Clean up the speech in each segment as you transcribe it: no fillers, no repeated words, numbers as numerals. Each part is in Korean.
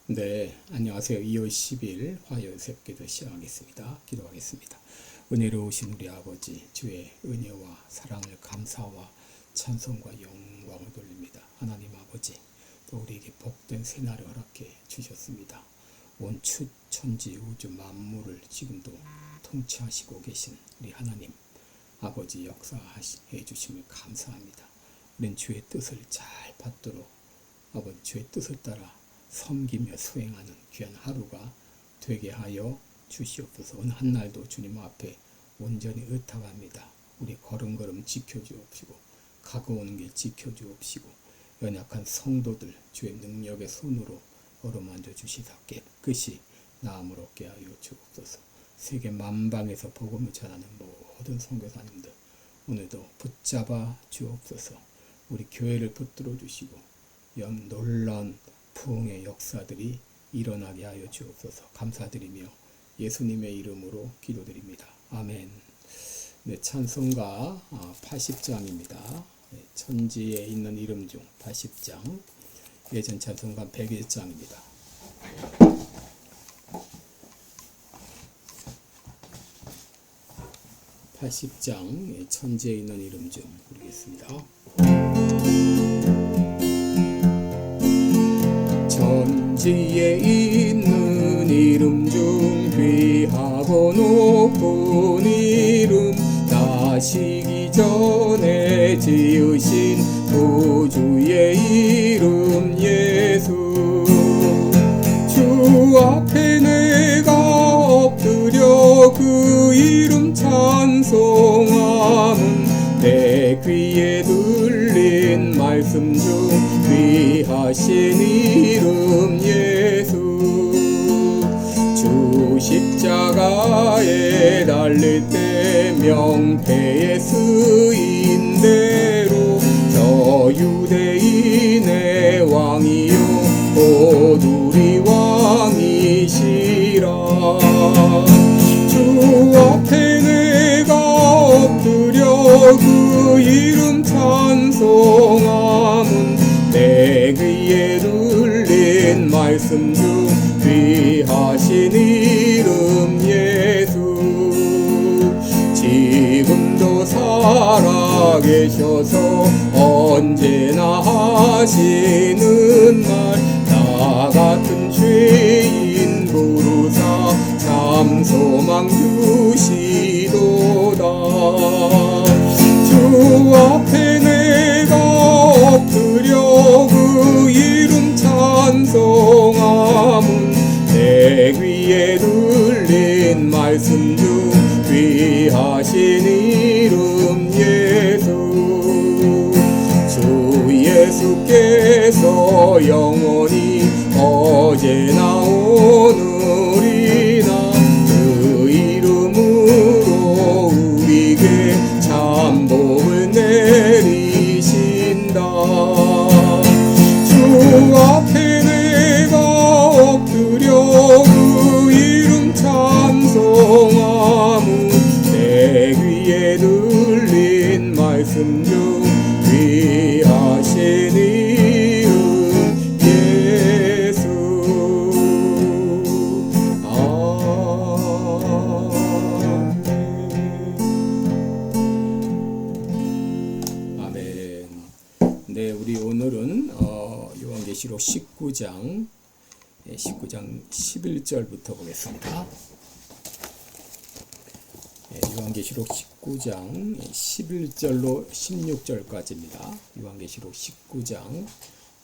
네, 안녕하세요. 2월 10일 화요일 새벽기도 시작하겠습니다. 기도하겠습니다. 은혜로우신 우리 아버지, 주의 은혜와 사랑을 감사와 찬송과 영광을 돌립니다. 하나님 아버지, 또 우리에게 복된 새날을 허락해 주셨습니다. 온 천지 우주 만물을 지금도 통치하시고 계신 우리 하나님 아버지 역사해 주심을 감사합니다. 우리는 주의 뜻을 잘 받도록 아버지 주의 뜻을 따라 섬기며 수행하는 귀한 하루가 되게 하여 주시옵소서. 오늘 한날도 주님 앞에 온전히 의탁합니다. 우리 걸음걸음 지켜주옵시고 가고 오는 길 지켜주옵시고 연약한 성도들 주의 능력의 손으로 어루만져 주시사 깨끗이 나음을 얻게 하여 주옵소서. 세계 만방에서 복음을 전하는 모든 선교사님들 오늘도 붙잡아 주옵소서. 우리 교회를 붙들어 주시고 놀라운 부흥의 역사들이 일어나게 하여 주옵소서. 감사드리며 예수님의 이름으로 기도드립니다. 아멘. 네, 찬송가 80장입니다. 네, 천지에 있는 이름 중 80장. 예전 찬송가 101장입니다. 80장 천지에 있는 이름 중 부르겠습니다. 천지에 있는 이름 중 귀하고 높은 이름 나시기 전에 지으신 구주의 이름 예수 주 앞에 내가 엎드려 그 이름 찬송함은 내 귀에 들린 말씀 중 귀하신 이름 예수 주 십자가에 달릴 때 명패에 쓰인 대로 저 유대인의 왕이요 곧 우리 왕이시라 주 앞에 내가 엎드려 그 이름 찬송함은 내 귀에 들린 말씀 중 귀하신 이름 예수 지금도 살아계셔서 언제나 하시는 말 나 같은 죄인 부르사 참 소망 주시도다 주 앞에 내가 엎드려 그 이름 찬송함은 내 귀에 들린 말씀 중 귀하신 이름 예수 주 예수께서 영원히 어제나 오늘이나 그 이름으로 우리에게 참 복을 내리신다 주 앞에 내가 엎드려 그 이름 찬송함은 내 귀에 들린 말씀 중 귀하신 이름 예수 아멘. 네, 우리 오늘은 요한계시록 19장 11절부터 보겠습니다. 요한계시록 19장 11절로 16절까지입니다. 요한계시록 19장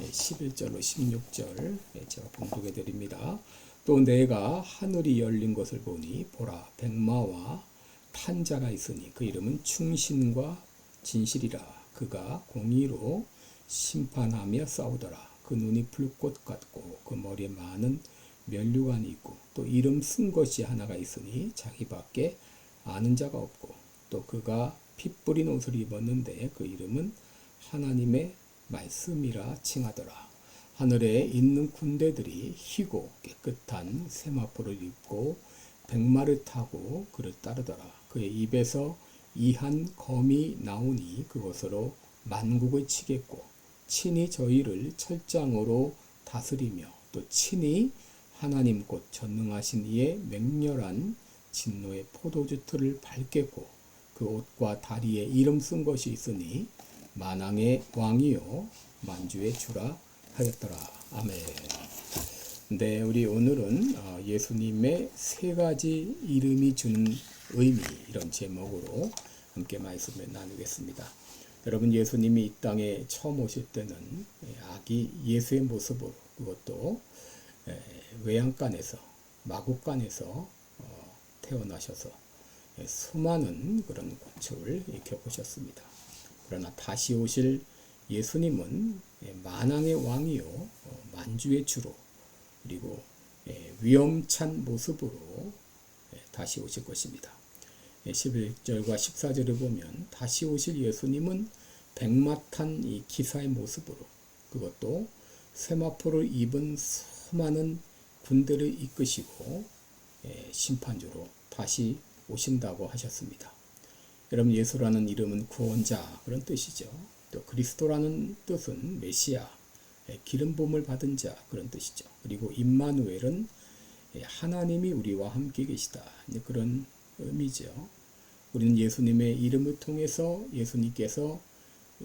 11절로 16절 제가 봉독해 드립니다. 또 내가 하늘이 열린 것을 보니 보라 백마와 탄 자가 있으니 그 이름은 충신과 진실이라 그가 공의로 심판하며 싸우더라. 그 눈이 불꽃 같고 그 머리에 많은 면류관이 있고 또 이름 쓴 것이 하나가 있으니 자기밖에 아는 자가 없고 또 그가 피 뿌린 옷을 입었는데 그 이름은 하나님의 말씀이라 칭하더라. 하늘에 있는 군대들이 희고 깨끗한 세마포를 입고 백마를 타고 그를 따르더라. 그의 입에서 이한 검이 나오니 그것으로 만국을 치겠고 친히 저희를 철장으로 다스리며 또 또 친히 하나님 곧 전능하신 이의 맹렬한 진노의 포도주 틀을 밟겠고 그 옷과 다리에 이름 쓴 것이 있으니 만왕의 왕이요 만주의 주라 하였더라. 아멘. 네, 우리 오늘은 예수님의 세 가지 이름이 주는 의미, 이런 제목으로 함께 말씀을 나누겠습니다. 여러분, 예수님이 이 땅에 처음 오실 때는 아기 예수의 모습으로, 그것도 외양간에서, 마구간에서 태어나셔서 수많은 그런 고초를 겪으셨습니다. 그러나 다시 오실 예수님은 만왕의 왕이요 만주의 주로, 그리고 위엄찬 모습으로 다시 오실 것입니다. 11절과 14절을 보면 다시 오실 예수님은 백마탄 이 기사의 모습으로, 그것도 세마포를 입은 수많은 군대를 이끄시고 심판주로 다시 오신다고 하셨습니다. 여러분, 예수라는 이름은 구원자 그런 뜻이죠. 또 그리스도라는 뜻은 메시아, 기름 부음을 받은 자 그런 뜻이죠. 그리고 임마누엘은 하나님이 우리와 함께 계시다, 그런 의미죠. 우리는 예수님의 이름을 통해서 예수님께서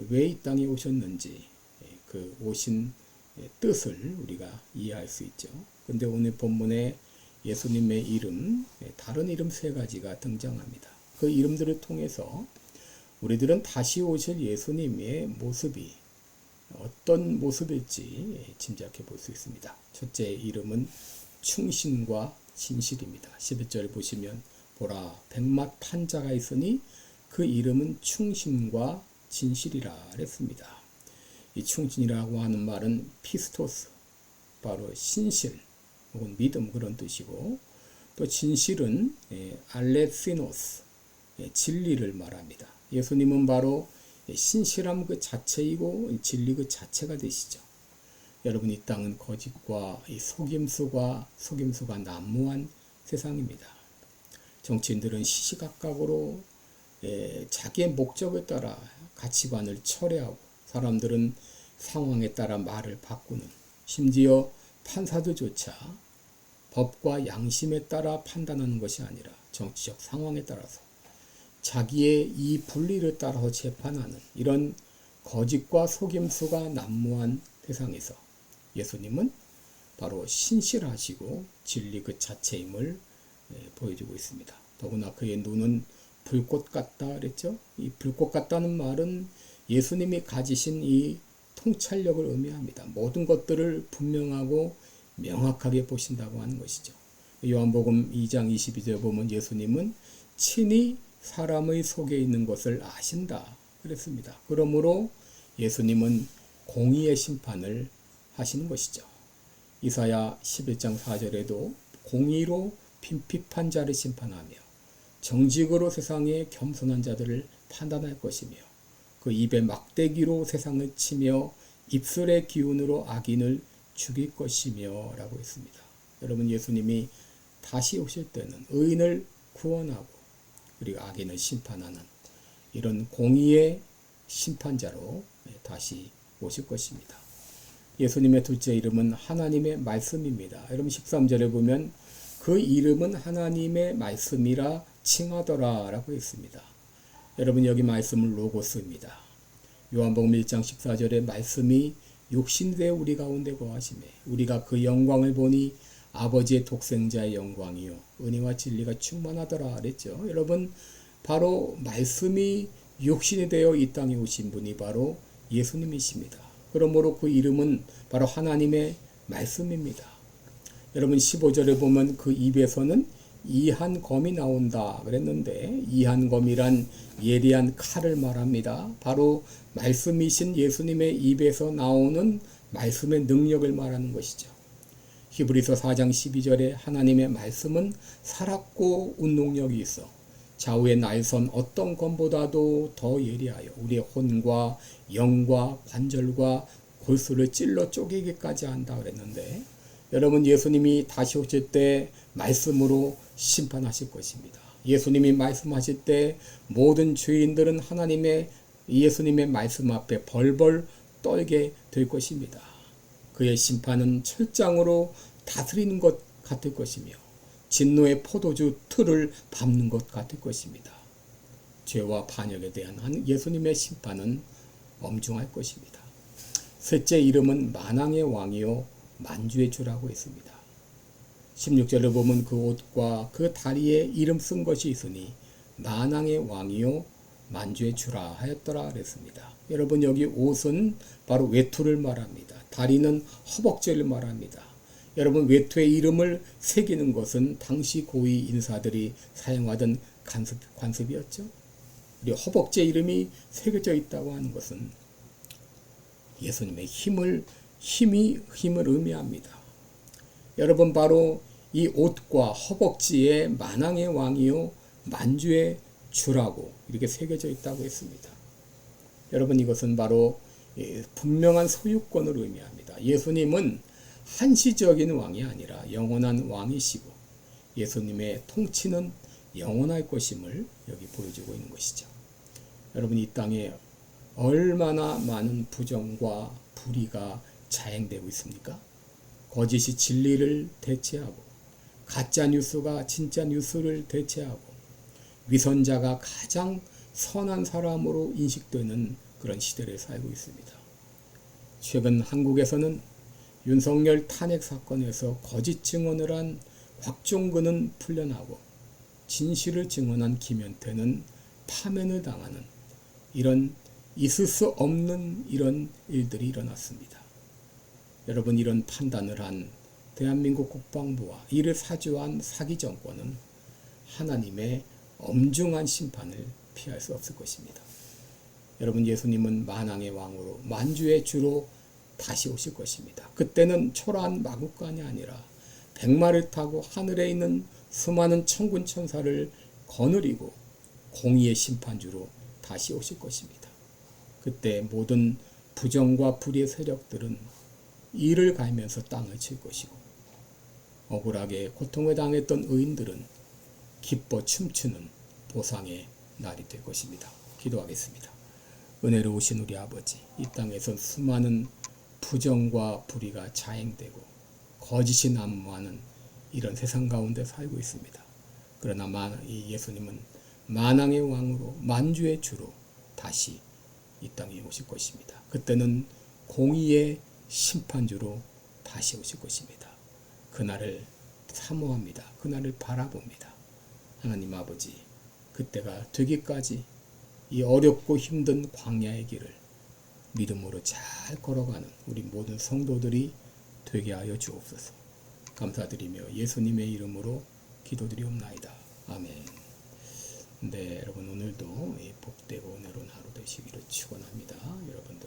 왜 이 땅에 오셨는지 그 오신 뜻을 우리가 이해할 수 있죠. 근데 오늘 본문에 예수님의 이름, 다른 이름 세 가지가 등장합니다. 그 이름들을 통해서 우리들은 다시 오실 예수님의 모습이 어떤 모습일지 짐작해 볼 수 있습니다. 첫째 이름은 충신과 진실입니다. 11절 보시면 보라 백마탄 자가 있으니 그 이름은 충신과 진실이라 그랬습니다. 이 충신이라고 하는 말은 피스토스, 바로 신실 혹은 믿음 그런 뜻이고, 또 진실은 알레시노스, 진리를 말합니다. 예수님은 바로 신실함 그 자체이고 진리 그 자체가 되시죠. 여러분, 이 땅은 거짓과 속임수가 난무한 세상입니다. 정치인들은 시시각각으로 자기의 목적에 따라 가치관을 철회하고, 사람들은 상황에 따라 말을 바꾸는, 심지어 판사들조차 법과 양심에 따라 판단하는 것이 아니라 정치적 상황에 따라서 자기의 이 분리를 따라서 재판하는 이런 거짓과 속임수가 난무한 세상에서 예수님은 바로 신실하시고 진리 그 자체임을 보여주고 있습니다. 더구나 그의 눈은 불꽃 같다 그랬죠. 이 불꽃 같다는 말은 예수님이 가지신 이 통찰력을 의미합니다. 모든 것들을 분명하고 명확하게 보신다고 하는 것이죠. 요한복음 2장 22절 보면 예수님은 친히 사람의 속에 있는 것을 아신다 그랬습니다. 그러므로 예수님은 공의의 심판을 하시는 것이죠. 이사야 11장 4절에도 공의로 빈핍한 자를 심판하며 정직으로 세상의 겸손한 자들을 판단할 것이며 그 입에 막대기로 세상을 치며 입술의 기운으로 악인을 죽일 것이며 라고 했습니다. 여러분, 예수님이 다시 오실 때는 의인을 구원하고 그리고 악인을 심판하는 이런 공의의 심판자로 다시 오실 것입니다. 예수님의 둘째 이름은 하나님의 말씀입니다. 여러분, 13절에 보면 그 이름은 하나님의 말씀이라 칭하더라 라고 했습니다. 여러분, 여기 말씀은 로고스입니다. 요한복음 1장 14절에 말씀이 육신되어 우리 가운데 거하시매 우리가 그 영광을 보니 아버지의 독생자의 영광이요 은혜와 진리가 충만하더라 그랬죠. 여러분, 바로 말씀이 육신이 되어 이 땅에 오신 분이 바로 예수님이십니다. 그러므로 그 이름은 바로 하나님의 말씀입니다. 여러분, 15절에 보면 그 입에서는 이한검이 나온다 그랬는데, 이한검이란 예리한 칼을 말합니다. 바로 말씀이신 예수님의 입에서 나오는 말씀의 능력을 말하는 것이죠. 히브리서 4장 12절에 하나님의 말씀은 살았고 운동력이 있어 좌우의 날선 어떤 검보다도 더 예리하여 우리의 혼과 영과 관절과 골수를 찔러 쪼개기까지 한다 그랬는데, 여러분, 예수님이 다시 오실 때 말씀으로 심판하실 것입니다. 예수님이 말씀하실 때 모든 죄인들은 하나님의 예수님의 말씀 앞에 벌벌 떨게 될 것입니다. 그의 심판은 철장으로 다스리는 것 같을 것이며 진노의 포도주 틀을 밟는 것 같을 것입니다. 죄와 반역에 대한 예수님의 심판은 엄중할 것입니다. 셋째 이름은 만왕의 왕이요 만주의 주라고 했습니다. 16절을 보면 그 옷과 그 다리에 이름 쓴 것이 있으니 만왕의 왕이요 만주의 주라 하였더라 그랬습니다. 여러분 여기 옷은 바로 외투를 말합니다. 다리는 허벅지를 말합니다. 여러분 외투의 이름을 새기는 것은 당시 고위 인사들이 사용하던 관습이었죠. 그리고 허벅지의 이름이 새겨져 있다고 하는 것은 예수님의 힘을 의미합니다. 여러분 바로 이 옷과 허벅지에 만왕의 왕이요 만주의 주라고 이렇게 새겨져 있다고 했습니다. 여러분 이것은 바로 분명한 소유권을 의미합니다. 예수님은 한시적인 왕이 아니라 영원한 왕이시고 예수님의 통치는 영원할 것임을 여기 보여주고 있는 것이죠. 여러분 이 땅에 얼마나 많은 부정과 불의가 자행되고 있습니까? 거짓이 진리를 대체하고 가짜 뉴스가 진짜 뉴스를 대체하고 위선자가 가장 선한 사람으로 인식되는 그런 시대를 살고 있습니다. 최근 한국에서는 윤석열 탄핵 사건에서 거짓 증언을 한 곽종근은 풀려나고 진실을 증언한 김현태는 파면을 당하는 이런 있을 수 없는 이런 일들이 일어났습니다. 여러분 이런 판단을 한 대한민국 국방부와 이를 사주한 사기 정권은 하나님의 엄중한 심판을 피할 수 없을 것입니다. 여러분 예수님은 만왕의 왕으로 만주의 주로 다시 오실 것입니다. 그때는 초라한 마국간이 아니라 백마를 타고 하늘에 있는 수많은 천군 천사를 거느리고 공의의 심판주로 다시 오실 것입니다. 그때 모든 부정과 불의의 세력들은 이를 갈면서 땅을 칠 것이고 억울하게 고통을 당했던 의인들은 기뻐 춤추는 보상의 날이 될 것입니다. 기도하겠습니다. 은혜로우신 우리 아버지, 이 땅에선 수많은 부정과 불의가 자행되고 거짓이 난무하는 이런 세상 가운데 살고 있습니다. 그러나 이 예수님은 만왕의 왕으로 만주의 주로 다시 이 땅에 오실 것입니다. 그때는 공의의 심판주로 다시 오실 것입니다. 그날을 사모합니다. 그날을 바라봅니다. 하나님 아버지, 그때가 되기까지 이 어렵고 힘든 광야의 길을 믿음으로 잘 걸어가는 우리 모든 성도들이 되게 하여 주옵소서. 감사드리며 예수님의 이름으로 기도드리옵나이다. 아멘. 네, 여러분 오늘도 복되고 은혜로운 하루 되시기를 축원합니다. 여러분